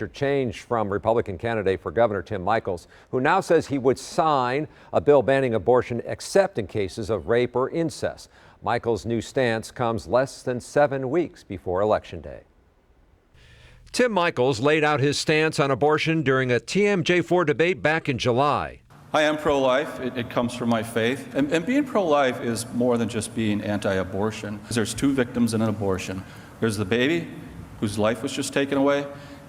major change from Republican candidate for governor Tim Michels, who now says he would sign a bill banning abortion except in cases of rape or incest. Michels' new stance comes less than 7 weeks before Election Day. Tim Michels laid out his stance on abortion during a TMJ4 debate back in July. I am pro-life. It comes from my faith. And being pro-life is more than just being anti-abortion. There's two victims in an abortion. There's the baby, whose life was just taken away,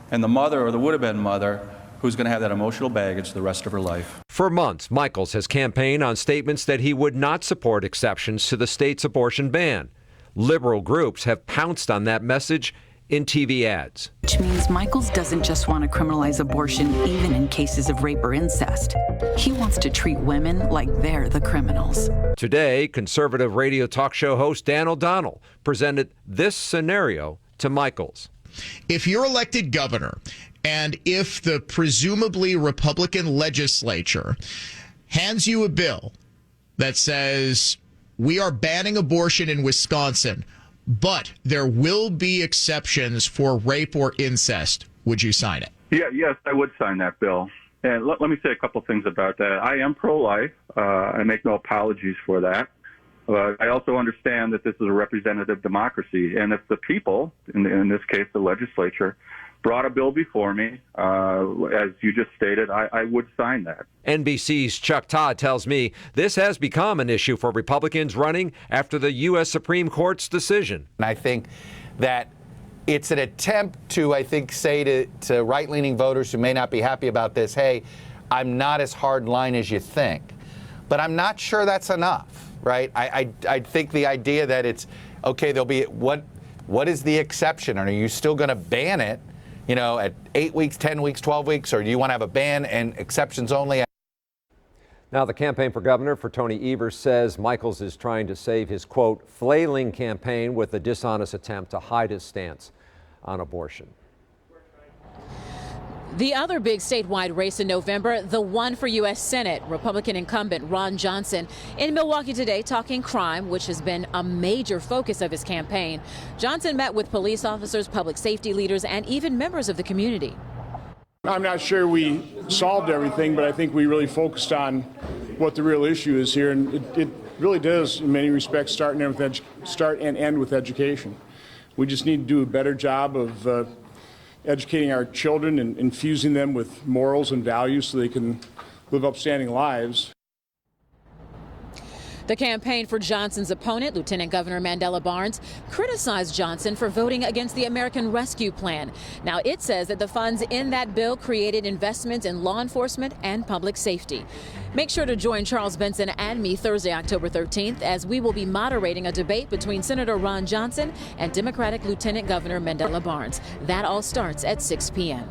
and the mother, or the would-have-been mother, who's going to have that emotional baggage the rest of her life. For months, Michels has campaigned on statements that he would not support exceptions to the state's abortion ban. Liberal groups have pounced on that message in TV ads. Which means Michels doesn't just want to criminalize abortion even in cases of rape or incest. He wants to treat women like they're the criminals. Today, conservative radio talk show host Dan O'Donnell presented this scenario to Michels. If you're elected governor and if the presumably Republican legislature hands you a bill that says we are banning abortion in Wisconsin, but there will be exceptions for rape or incest, would you sign it? Yes, I would sign that bill. And let me say a couple things about that. I am pro-life. I make no apologies for that. I also understand that this is a representative democracy. And if the people, in this case the legislature, brought a bill before me, as you just stated, I would sign that. NBC's Chuck Todd tells me this has become an issue for Republicans running after the U.S. Supreme Court's decision. And I think that it's an attempt to, say to right-leaning voters who may not be happy about this, hey, I'm not as hard line as you think. But I'm not sure that's enough, right? I think the idea that it's, okay, there'll be, what is the exception? And are you still going to ban it, at 8 weeks, 10 weeks, 12 weeks, or do you want to have a ban and exceptions only? Now, the campaign for governor for Tony Evers says Michels is trying to save his, quote, flailing campaign with a dishonest attempt to hide his stance on abortion. The other big statewide race in November, the one for U.S. Senate, Republican incumbent Ron Johnson in Milwaukee today talking crime, which has been a major focus of his campaign. Johnson met with police officers, public safety leaders, and even members of the community. I'm not sure we solved everything, but I think we really focused on what the real issue is here, and it really does, in many respects, start and end with education. We just need to do a better job of educating our children and infusing them with morals and values so they can live upstanding lives. The campaign for Johnson's opponent, Lieutenant Governor Mandela Barnes, criticized Johnson for voting against the American Rescue Plan. Now, it says that the funds in that bill created investments in law enforcement and public safety. Make sure to join Charles Benson and me Thursday, October 13th, as we will be moderating a debate between Senator Ron Johnson and Democratic Lieutenant Governor Mandela Barnes. That all starts at 6 p.m.